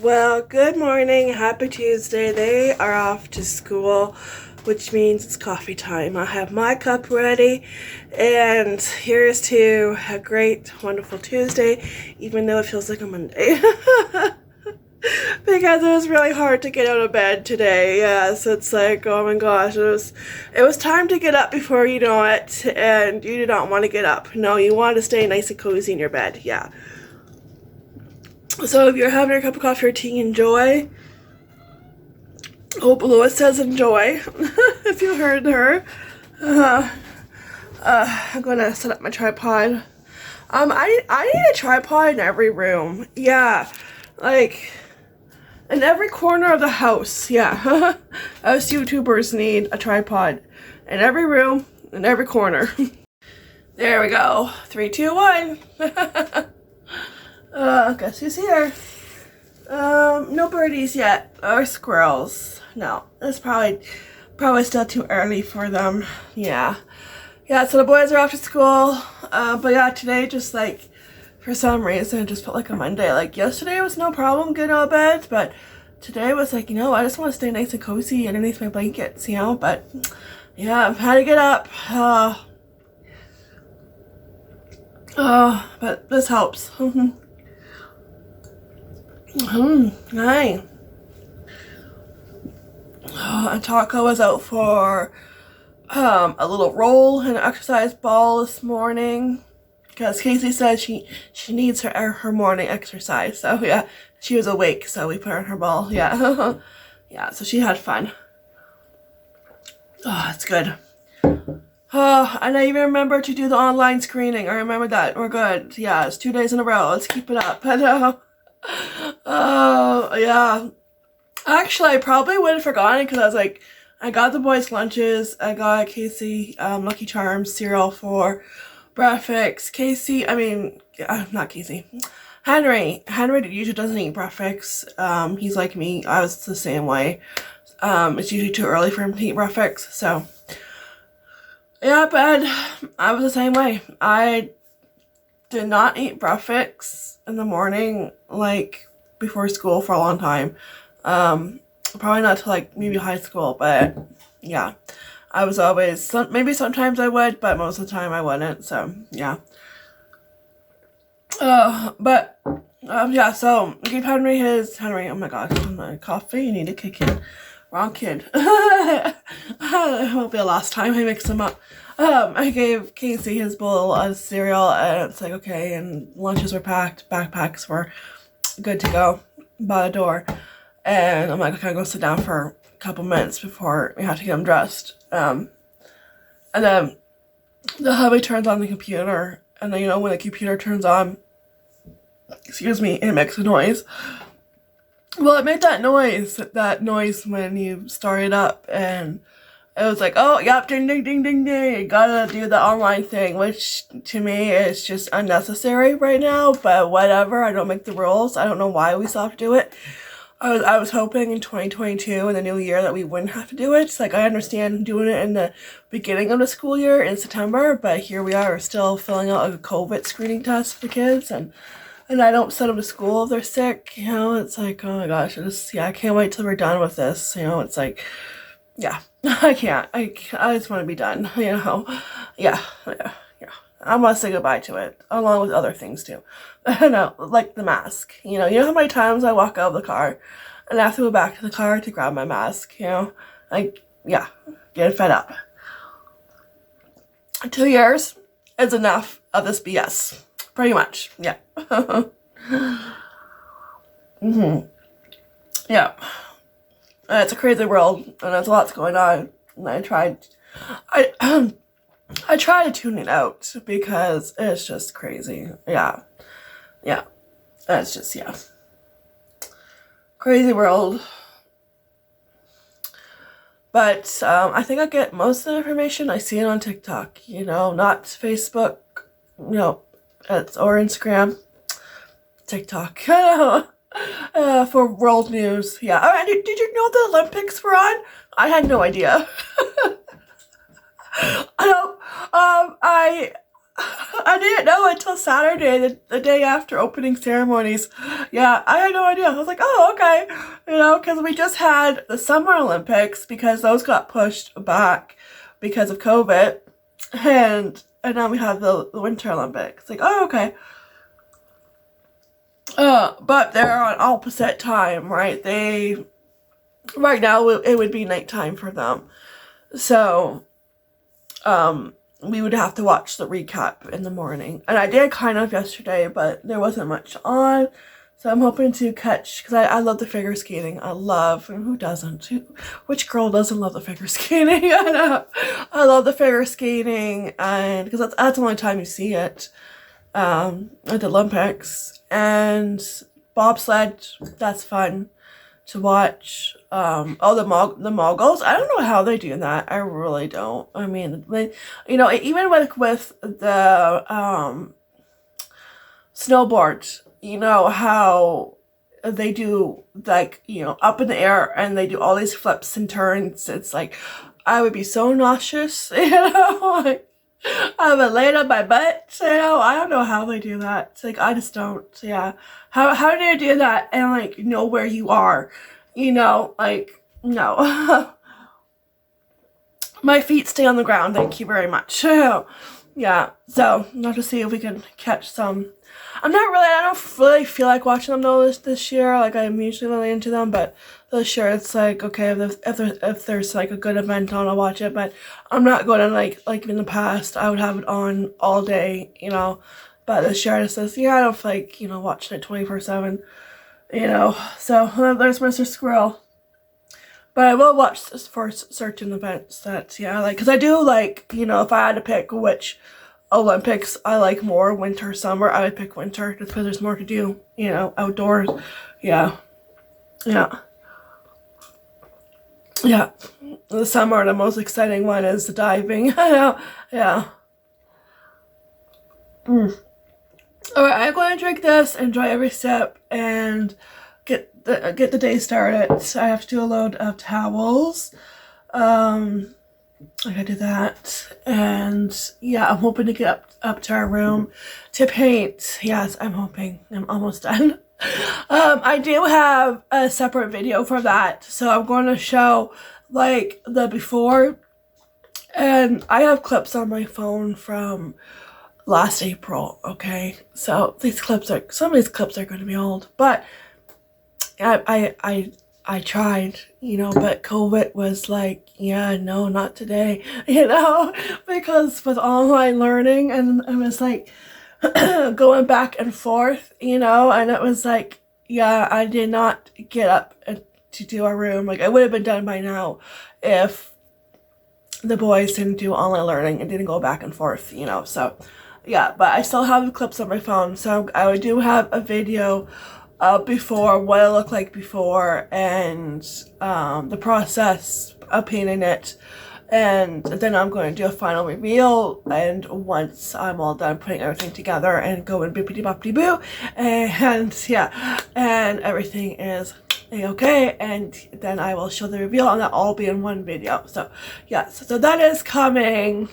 Well, good morning. Happy Tuesday. They are off to school, which means it's coffee time. I have my cup ready, and here's to a great, wonderful Tuesday, even though it feels like a Monday. Because it was really hard to get out of bed today. Yeah, so it's like, oh my gosh, it was time to get up before you know it, and you did not want to get up. No, you want to stay nice and cozy in your bed. Yeah. So if you're having a cup of coffee or tea, enjoy. Oh, below it says enjoy. If you heard her. I'm gonna set up my tripod. I need a tripod in every room. Yeah, like in every corner of the house. Yeah, us YouTubers need a tripod in every room, in every corner. There we go. 3, 2, 1. Guess who's here? No birdies yet, or squirrels. No, it's probably still too early for them. Yeah. So the boys are off to school. But yeah, today just like, for some reason, it just felt like a Monday. Like yesterday was no problem getting out of bed, but today was like, I just want to stay nice and cozy underneath my blankets, but yeah, I've had to get up. But this helps. Hi. And Taco was out for a little roll and an exercise ball this morning because Casey said she needs her morning exercise. So yeah, she was awake, so we put her in her ball. Yeah. Yeah, so she had fun. Oh, it's good. Oh, and I even remember to do the online screening. I remember that. We're good. Yeah, it's 2 days in a row. Let's keep it up. Oh, yeah. Actually, I probably would have forgotten because I was like, I got the boys' lunches. I got Casey Lucky Charms cereal for breakfast. Not Casey. Henry usually doesn't eat breakfast. He's like me. I was the same way. It's usually too early for him to eat breakfast. So, yeah, but I was the same way. I did not eat breakfast in the morning, like, before school for a long time. Probably not till, like, maybe high school, but, yeah. I was always, maybe sometimes I would, but most of the time I wouldn't, so, yeah. Yeah, so, gave Henry, oh my gosh, my coffee, you need to kick in. Wrong kid. It won't be the last time I mix them up. I gave Casey his bowl of cereal, and it's like, okay, and lunches were packed, backpacks were good to go by the door. And I'm like, okay, I'll go sit down for a couple minutes before we have to get them dressed. And then the hubby turns on the computer, and then, when the computer turns on, it makes a noise. Well, it made that noise when you start it up, and it was like, oh, yep, ding, ding, ding, ding, ding, you gotta do the online thing, which to me is just unnecessary right now, but whatever, I don't make the rules. I don't know why we still have to do it. I was hoping in 2022, in the new year, that we wouldn't have to do it. It's like, I understand doing it in the beginning of the school year in September, but here we are still filling out a COVID screening test for the kids, and I don't send them to school if they're sick, it's like, oh my gosh, I can't wait till we're done with this, it's like, yeah, I can't, I just want to be done, yeah, I want to say goodbye to it, along with other things too, like the mask, you know how many times I walk out of the car, and I have to go back to the car to grab my mask, like, yeah, getting fed up. 2 years is enough of this BS. Pretty much, yeah. Yeah. It's a crazy world, and there's lots going on. And I try to tune it out because it's just crazy. Yeah. It's just, crazy world. But I think I get most of the information. I see it on TikTok. Not Facebook. Or Instagram, TikTok, for world news. Yeah. Oh, and did you know the Olympics were on? I had no idea. I I didn't know until Saturday, the day after opening ceremonies. Yeah, I had no idea. I was like, oh, okay. You know, because we just had the Summer Olympics because those got pushed back because of COVID. And now we have the Winter Olympics. Like, oh, okay. But they're on opposite time, right? Right now it would be nighttime for them. So, we would have to watch the recap in the morning. And I did kind of yesterday, but there wasn't much on. So I'm hoping to catch, because I love the figure skating. I love, and who doesn't? Which girl doesn't love the figure skating? I know. I love the figure skating, and because that's the only time you see it at the Olympics. And bobsled, that's fun to watch. The moguls, I don't know how they do that. I really don't. I mean, you know, even with the snowboard, you know how they do, like, you know, up in the air and they do all these flips and turns. It's like, I would be so nauseous, you know, like, I would lay on my butt, you know. I don't know how they do that. It's like, I just don't. Yeah, how do you do that and like know where you are, you know? Like, no. My feet stay on the ground, thank you very much. Yeah, so I'll have to see if we can catch some. I don't really feel like watching them though this year. Like, I'm usually really into them, but this year it's like, okay, if there's like a good event on, I'll watch it. But I'm not going to like in the past, I would have it on all day, you know. But this year it says, yeah, I don't feel like, you know, watching it 24/7, you know. So there's Mr. Squirrel. But I will watch this for certain events that, yeah, like, because I do like, you know, if I had to pick which Olympics I like more, winter, summer, I would pick winter just because there's more to do, you know, outdoors. Yeah. Yeah. Yeah. The summer, the most exciting one is the diving. Yeah. Alright, I'm going to drink this, enjoy every sip, and get the day started. I have to do a load of towels. I gotta do that, and yeah, I'm hoping to get up to our room to paint. Yes, I'm hoping. I'm almost done. I do have a separate video for that, so I'm going to show like the before, and I have clips on my phone from last April. Okay, so some of these clips are going to be old, but I tried, you know, but COVID was like, yeah, no, not today, you know, because with online learning, and it was like going back and forth, you know, and it was like, yeah, I did not get up to do our room. Like, I would have been done by now if the boys didn't do online learning and didn't go back and forth, you know. So yeah, but I still have the clips on my phone, so I do have a video before, what it looked like before, and the process of painting it, and then I'm going to do a final reveal, and once I'm all done putting everything together and going bippity boppity boo, and yeah, and everything is okay, and then I will show the reveal, and that'll all be in one video. So yeah, so that is coming.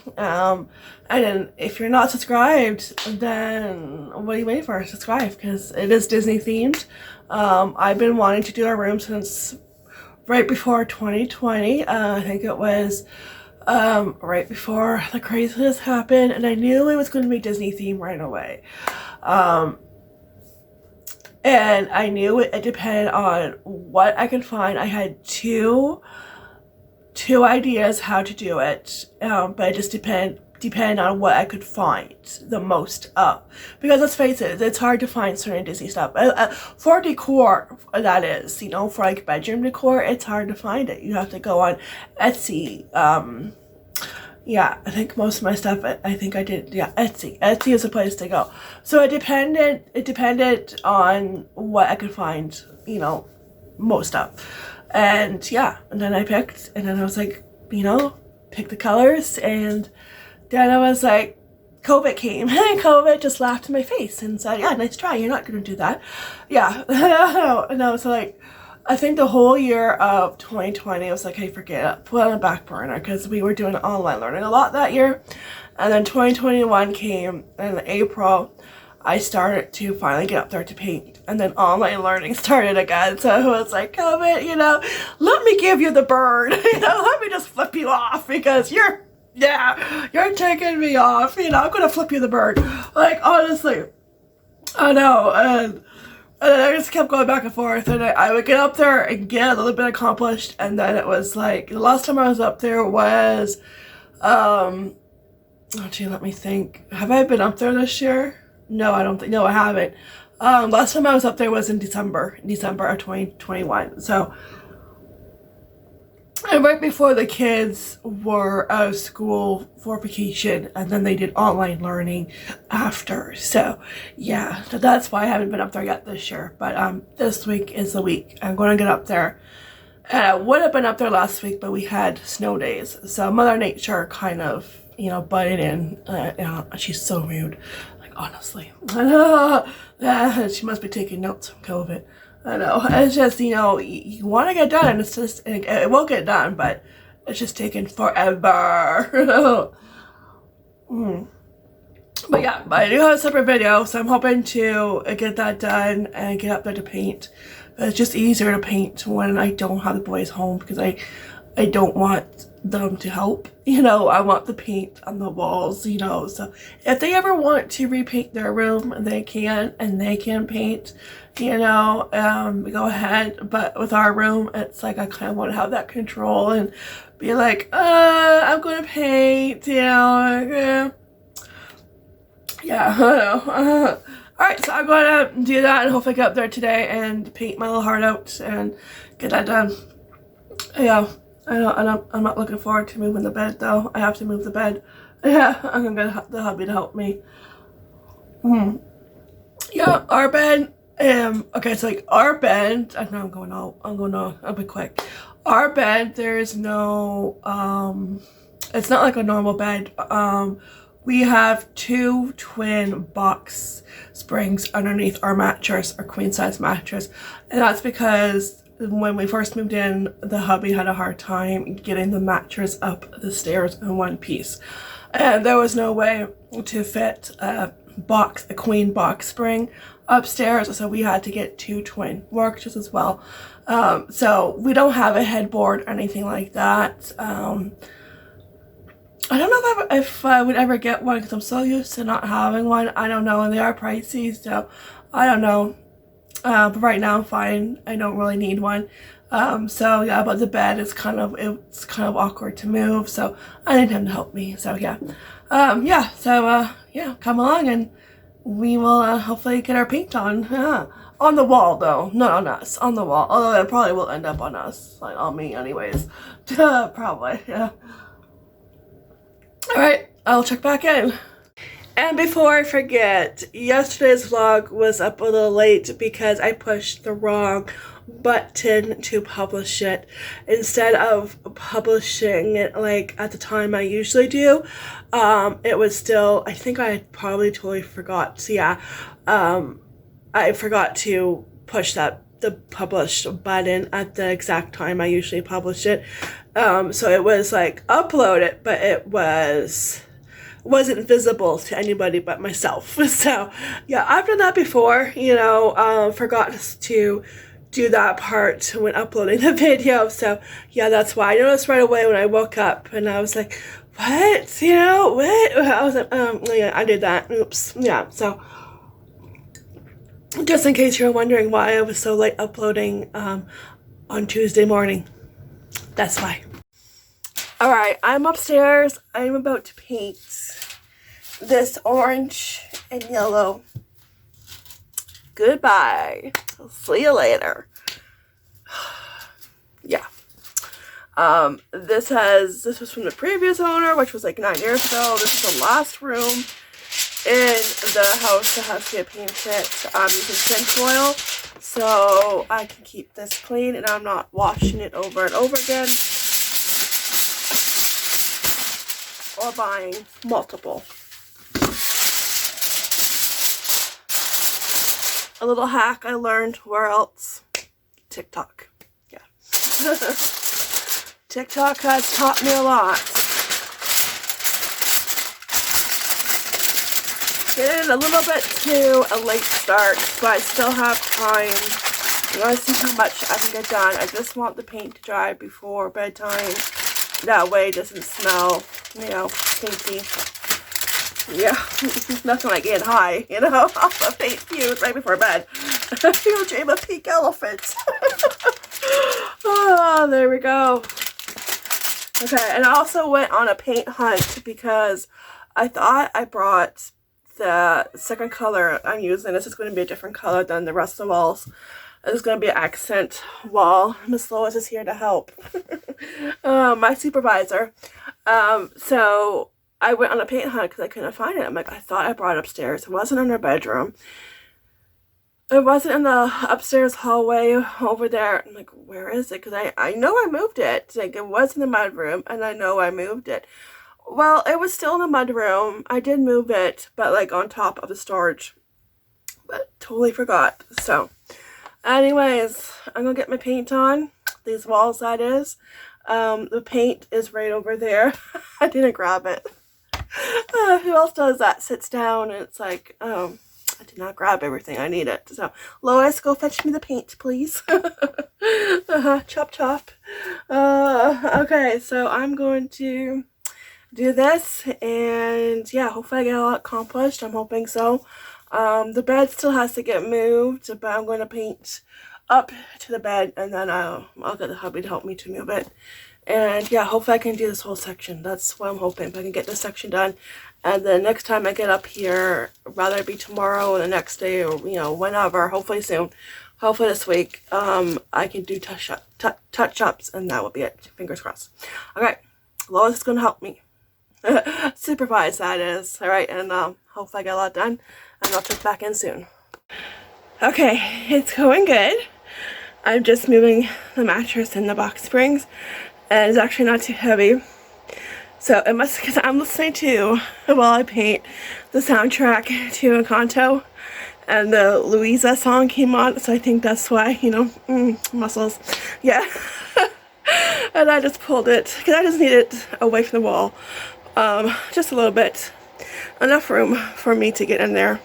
And then if you're not subscribed, then what are you waiting for? Subscribe, because it is Disney themed. I've been wanting to do our room since right before 2020. I think it was right before the craziness happened, and I knew it was going to be Disney themed right away. And I knew it depended on what I could find. I had two ideas how to do it, but it just depend on what I could find the most of. Because let's face it, it's hard to find certain Disney stuff. For decor, that is, you know, for like bedroom decor, it's hard to find it. You have to go on Etsy. Yeah, I think most of my stuff, I think I did, yeah, Etsy. Etsy is a place to go. So it depended on what I could find, you know, most of. And yeah, and then I picked, and then I was like, you know, pick the colors, and then I was like, COVID came, and COVID just laughed in my face and said, yeah, nice try, you're not going to do that. Yeah, and I was like, I think the whole year of 2020, I was like, hey, forget it, put it on a back burner, because we were doing online learning a lot that year. And then 2021 came, and in April, I started to finally get up there to paint, and then online learning started again. So I was like, COVID, you know, let me give you the bird, you know, let me just flip you off, because you're taking me off, you know, I'm gonna flip you the bird. Like, honestly, I know. And I just kept going back and forth, and I would get up there and get a little bit accomplished, and then it was like, the last time I was up there was, oh gee, let me think. Have I been up there this year? No, I don't think, no, I haven't. Last time I was up there was in December of 2021. So, and right before the kids were out of school for vacation, and then they did online learning after. So, yeah, so that's why I haven't been up there yet this year. But this week is the week I'm going to get up there. And I would have been up there last week, but we had snow days. So Mother Nature kind of, you know, butted in. You know, she's so rude. Honestly, I know. She must be taking notes from COVID. I know. It's just, you know, you want to get done, and it's just, it won't get done, but it's just taking forever. But yeah, but I do have a separate video, so I'm hoping to get that done and get up there to paint. But it's just easier to paint when I don't have the boys home, because I don't want them to help, you know. I want the paint on the walls, you know. So if they ever want to repaint their room, they can, and they can paint, you know, go ahead. But with our room, it's like I kind of want to have that control and be like, I'm gonna paint, you know. Yeah, I know. Alright, so I'm gonna do that and hopefully get up there today and paint my little heart out and get that done. Yeah. I know, I'm not looking forward to moving the bed, though. I have to move the bed. Yeah, I'm gonna get the hubby to help me. Yeah, our bed, okay, so like our bed, I know I'll be quick. Our bed, there's no, it's not like a normal bed. We have 2 twin box springs underneath our mattress, our queen size mattress, and that's because when we first moved in, the hubby had a hard time getting the mattress up the stairs in one piece, and there was no way to fit a queen box spring upstairs, so we had to get 2 twin mattresses as well. So we don't have a headboard or anything like that. I don't know if I would ever get one, because I'm so used to not having one. I don't know, and they are pricey, so I don't know. But right now I'm fine. I don't really need one. So yeah, but the bed is kind of awkward to move, so I need him to help me. So yeah. Yeah, come along and we will hopefully get our paint on. On the wall though, not on us, on the wall. Although it probably will end up on us, like on me anyways. Probably, yeah. Alright, I'll check back in. And before I forget, yesterday's vlog was up a little late because I pushed the wrong button to publish it. Instead of publishing it like at the time I usually do, it was still, I think I probably totally forgot. So yeah, I forgot to push the publish button at the exact time I usually publish it. So it was like upload it, but it wasn't visible to anybody but myself. So yeah, I've done that before, you know, forgot to do that part when uploading the video. So yeah, that's why I noticed right away when I woke up and I was like, what, you know, what? I was like, yeah, I did that, oops. Yeah, so just in case you're wondering why I was so late uploading on Tuesday morning, that's why. Alright, I'm upstairs. I'm about to paint this orange and yellow. Goodbye. I'll see you later. Yeah. This was from the previous owner, which was like 9 years ago. This is the last room in the house that has to get painted using tinfoil, so I can keep this clean and I'm not washing it over and over again or buying multiple. A little hack I learned, where else? TikTok. TikTok has taught me a lot. Getting a little bit to a late start, but I still have time. I'm going to see how much I can get done. I just want the paint to dry before bedtime. That way it doesn't smell, you know, painty. Yeah, nothing like getting high, you know, off of paint fumes right before bed. You dream of pink elephants. Oh, there we go. Okay, and I also went on a paint hunt because I thought I brought the second color I'm using. This is going to be a different color than the rest of the walls. This is going to be an accent wall. Miss Lois is here to help. My supervisor. So I went on a paint hunt because I couldn't find it. I'm like, I thought I brought it upstairs. It wasn't in her bedroom. It wasn't in the upstairs hallway over there. I'm like, where is it? Because I know I moved it. Like, it was in the mudroom, and I know I moved it. Well, it was still in the mudroom. I did move it, but like on top of the storage. But totally forgot. So, anyways, I'm gonna get my paint on. These walls, that is. The paint is right over there. I didn't grab it. Who else does that? Sits down and it's like, I did not grab everything I needed. So, Lois, go fetch me the paint, please. Chop, chop. Okay, so I'm going to do this, and yeah, hopefully I get a lot accomplished. I'm hoping so. The bed still has to get moved, but I'm going to paint up to the bed, and then I'll get the hubby to help me to move it. And yeah, hopefully I can do this whole section. That's what I'm hoping. If I can get this section done, and then next time I get up here, rather it be tomorrow or the next day, or you know, whenever, hopefully soon, hopefully this week, I can do touch-ups, and that will be it. Fingers crossed. Okay, Lois is going to help me. Supervise, that is. Alright, and hopefully I get a lot done, and I'll check back in soon. Okay, it's going good. I'm just moving the mattress and the box springs, and it's actually not too heavy. So it must, because I'm listening to, while I paint, the soundtrack to Encanto, and the Louisa song came on, so I think that's why, you know, muscles. Yeah. And I just pulled it, because I just need it away from the wall. Just a little bit. Enough room for me to get in there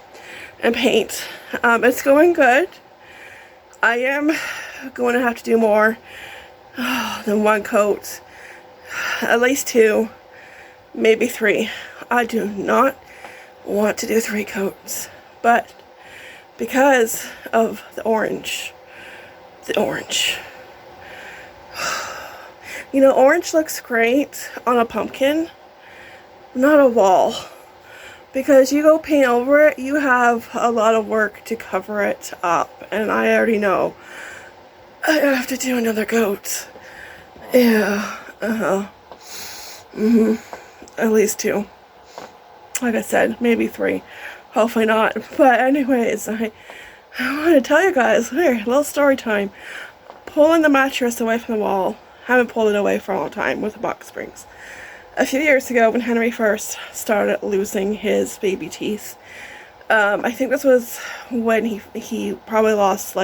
and paint. It's going good. I am going to have to do more than one coat. At least 2. Maybe 3. I do not want to do 3 coats. But because of the orange. You know, orange looks great on a pumpkin, not a wall. Because you go paint over it, you have a lot of work to cover it up. And I already know I have to do another coat. Yeah, at least 2. Like I said, maybe 3. Hopefully not. But anyways, I want to tell you guys, here, a little story time. Pulling the mattress away from the wall. Haven't pulled it away for a long time with the box springs. A few years ago, when Henry first started losing his baby teeth, I think this was when he probably lost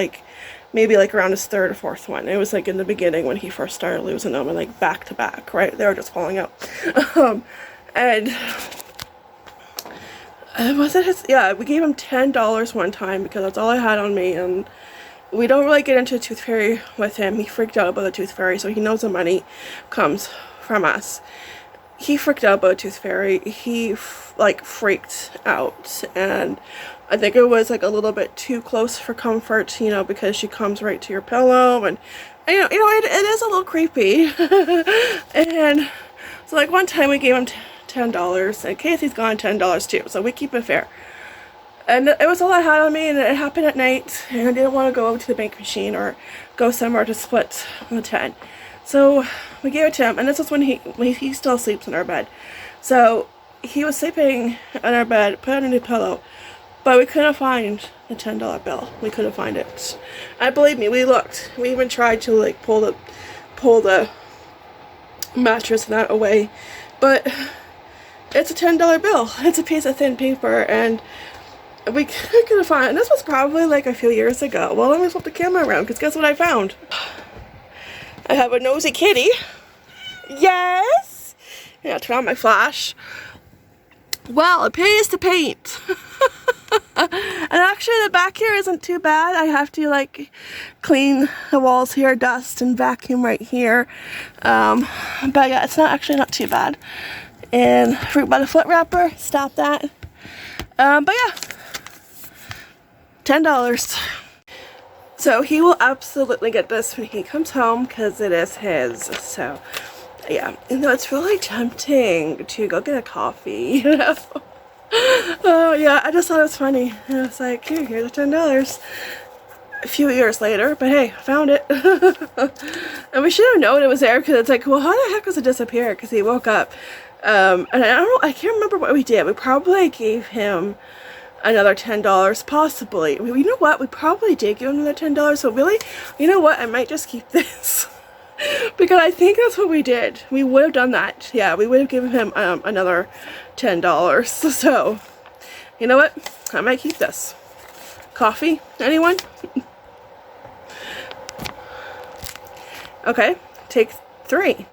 maybe around his 3rd or 4th one. It was like in the beginning when he first started losing them, and like back to back, right? They were just falling out. And was it his? Yeah, we gave him $10 one time because that's all I had on me, and we don't really get into the tooth fairy with him. He freaked out about the tooth fairy, so he knows the money comes from us. He freaked out about tooth fairy. He freaked out, and I think it was like a little bit too close for comfort, you know, because she comes right to your pillow, and you know it is a little creepy. And so like one time we gave him $10, and Casey's gone $10 too, so we keep it fair. And it was all I had on me, and it happened at night, and I didn't want to go to the bank machine or go somewhere to split the 10. So we gave it to him, and this was when he still sleeps in our bed. So he was sleeping in our bed, put it on a pillow, but we couldn't find the $10 bill. We couldn't find it. And believe me, we looked. We even tried to like pull the mattress and that away, but it's a $10 bill. It's a piece of thin paper, and we couldn't find it. And this was probably like a few years ago. Well, let me flip the camera around, because guess what I found? I have a nosy kitty. Yes! Yeah, turn on my flash. Well, it pays to paint. And actually the back here isn't too bad. I have to like clean the walls here, dust and vacuum right here. But yeah, it's not too bad. And fruit by the foot wrapper, stop that. But yeah, $10. So he will absolutely get this when he comes home because it is his. So yeah, you know, it's really tempting to go get a coffee, you know. Oh yeah, I just thought it was funny. And I was like, here's the $10. A few years later, but hey, I found it. And we should have known it was there because it's like, well, how the heck does it disappear? Because he woke up. And I can't remember what we did. We probably gave him another $10, possibly. You know what? We probably did give him another $10. So really, you know what? I might just keep this. Because I think that's what we did. We would have done that. Yeah, we would have given him another $10. So, you know what? I might keep this. Coffee? Anyone? Okay, take 3.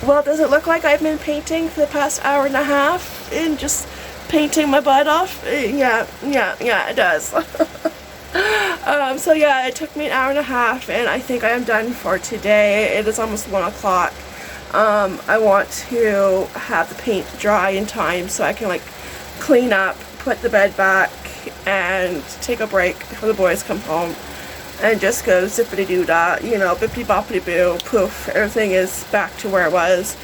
Well, does it look like I've been painting for the past hour and a half and just painting my butt off? Yeah, it does. So yeah, it took me an hour and a half and I think I am done for today. It is almost 1 o'clock. I want to have the paint dry in time so I can like clean up, put the bed back, and take a break before the boys come home and just go zippity doo dah, you know, bippity boppity boo, poof, everything is back to where it was.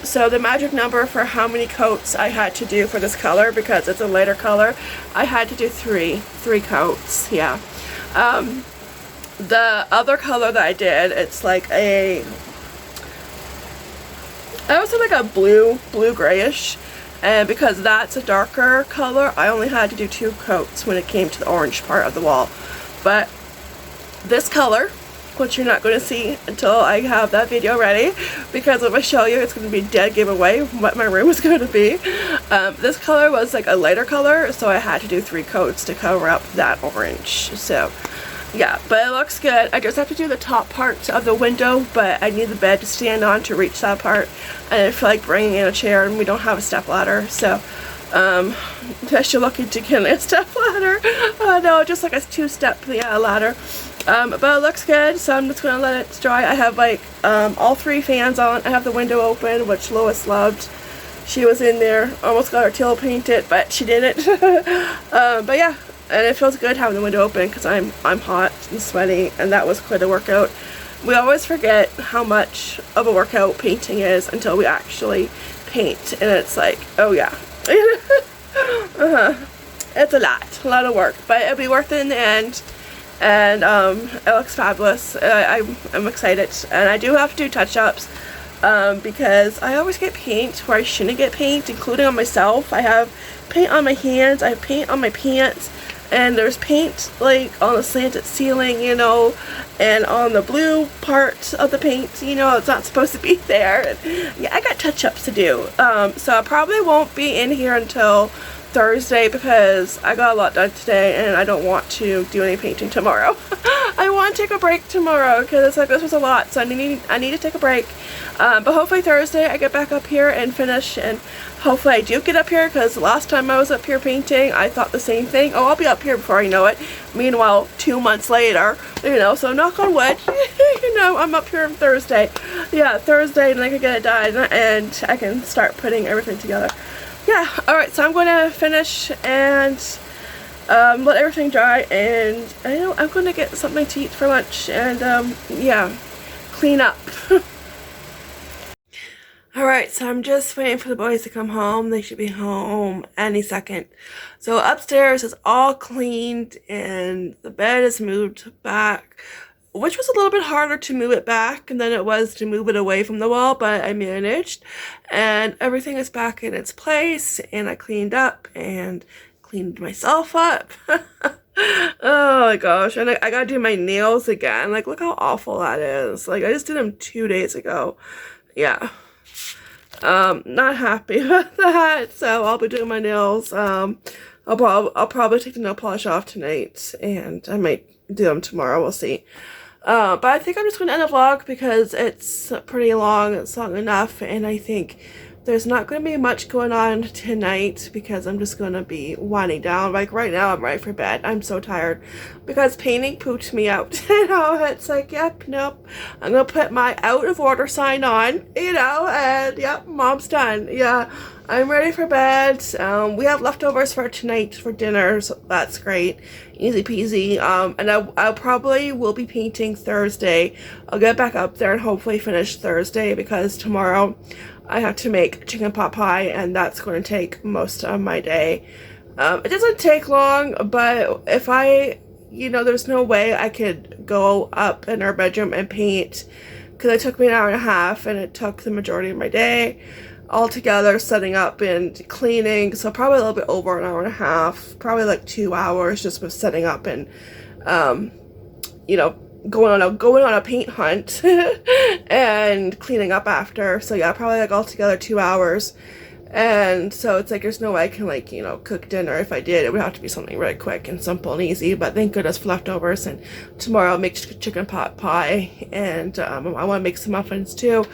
So the magic number for how many coats I had to do for this color, because it's a lighter color, I had to do 3 coats. Yeah. The other color that I did, it's like I would say like a blue grayish, and because that's a darker color, I only had to do 2 coats when it came to the orange part of the wall. But this color, which you're not going to see until I have that video ready, because if I show you, it's going to be dead giveaway what my room is going to be. This color was like a lighter color, so I had to do 3 coats to cover up that orange. So yeah, but it looks good. I just have to do the top part of the window, but I need the bed to stand on to reach that part, and I feel like bringing in a chair, and we don't have a step ladder, so unless you're looking to get a step ladder. No, just like a 2-step ladder. But it looks good, so I'm just gonna let it dry. I have like all 3 fans on. I have the window open, which Lois loved. She was in there, almost got her tail painted, but she didn't. But yeah, and it feels good having the window open because I'm hot and sweaty, and that was quite a workout. We always forget how much of a workout painting is until we actually paint, and it's like, oh yeah. It's a lot of work, but it'll be worth it in the end. And it looks fabulous. I'm excited, and I do have to do touch-ups because I always get paint where I shouldn't get paint, including on myself. I have paint on my hands, I have paint on my pants, and there's paint like on the slanted ceiling, you know, and on the blue part of the paint, you know, it's not supposed to be there. And yeah, I got touch-ups to do. So I probably won't be in here until Thursday because I got a lot done today and I don't want to do any painting tomorrow. I want to take a break tomorrow because it's like this was a lot, so I need to take a break. But hopefully Thursday I get back up here and finish, and hopefully I do get up here because last time I was up here painting I thought the same thing. Oh, I'll be up here before I know it. Meanwhile, 2 months later, you know, so knock on wood, you know, I'm up here on Thursday. Yeah, Thursday, and I can get it done and I can start putting everything together. Yeah, alright, so I'm going to finish and let everything dry, and I know I'm going to get something to eat for lunch and yeah, clean up. Alright, so I'm just waiting for the boys to come home. They should be home any second. So upstairs is all cleaned and the bed is moved back, which was a little bit harder to move it back than it was to move it away from the wall, but I managed. And everything is back in its place, and I cleaned up and cleaned myself up. Oh my gosh, and I gotta do my nails again. Like, look how awful that is. Like, I just did them 2 days ago. Yeah. Not happy with that, so I'll be doing my nails. I'll probably take the nail polish off tonight, and I might do them tomorrow, we'll see. But I think I'm just going to end the vlog because it's pretty long. It's long enough, and I think there's not going to be much going on tonight because I'm just going to be winding down. Like right now, I'm ready for bed. I'm so tired because painting pooped me out. You know, it's like, yep, nope. I'm going to put my out of order sign on, you know, and yep, mom's done. Yeah, I'm ready for bed. We have leftovers for tonight for dinner, so that's great. Easy peasy. And I probably will be painting Thursday. I'll get back up there and hopefully finish Thursday because tomorrow I have to make chicken pot pie, and that's going to take most of my day. It doesn't take long, but if you know, there's no way I could go up in our bedroom and paint because it took me an hour and a half, and it took the majority of my day altogether setting up and cleaning. So probably a little bit over an hour and a half, probably like 2 hours just with setting up and, you know, going on a paint hunt and cleaning up after. So yeah, probably like altogether 2 hours. And so it's like there's no way I can, like, you know, cook dinner. If I did, it would have to be something really quick and simple and easy, but thank goodness for leftovers. And tomorrow I'll make chicken pot pie, and I want to make some muffins too.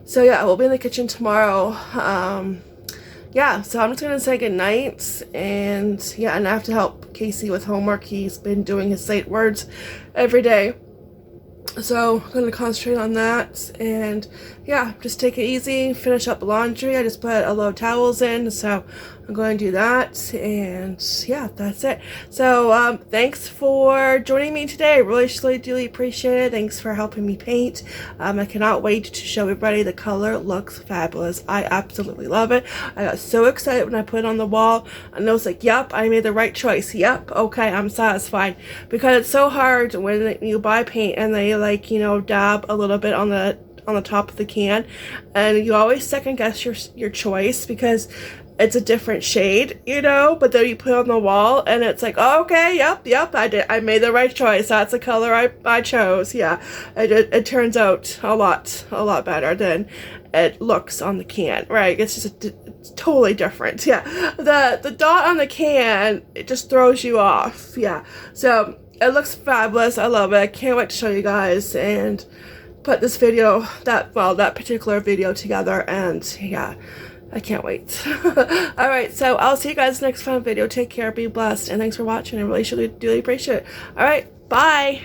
So yeah, we'll be in the kitchen tomorrow. Yeah, so I'm just gonna say goodnight, and yeah, and I have to help Casey with homework. He's been doing his sight words every day. So I'm gonna concentrate on that, and yeah, just take it easy, finish up laundry. I just put a load of towels in, so I'm going to do that, and yeah, that's it. So thanks for joining me today. I really dearly appreciate it. Thanks for helping me paint. I cannot wait to show everybody. The color looks fabulous. I absolutely love it. I got so excited when I put it on the wall, and I was like, yep, I made the right choice. Yep, okay, I'm satisfied, because it's so hard when you buy paint and they, like, you know, dab a little bit on the top of the can, and you always second guess your choice because it's a different shade, you know, but then you put it on the wall and it's like, oh, okay, yep, I made the right choice. That's the color I chose. Yeah, it turns out a lot better than it looks on the can, right? It's just it's totally different. Yeah, the dot on the can, it just throws you off. Yeah, so it looks fabulous. I love it. I can't wait to show you guys and put this video, that particular video together, and yeah, I can't wait. Alright, so I'll see you guys next fun video. Take care, be blessed, and thanks for watching. I really do appreciate it. Alright, bye!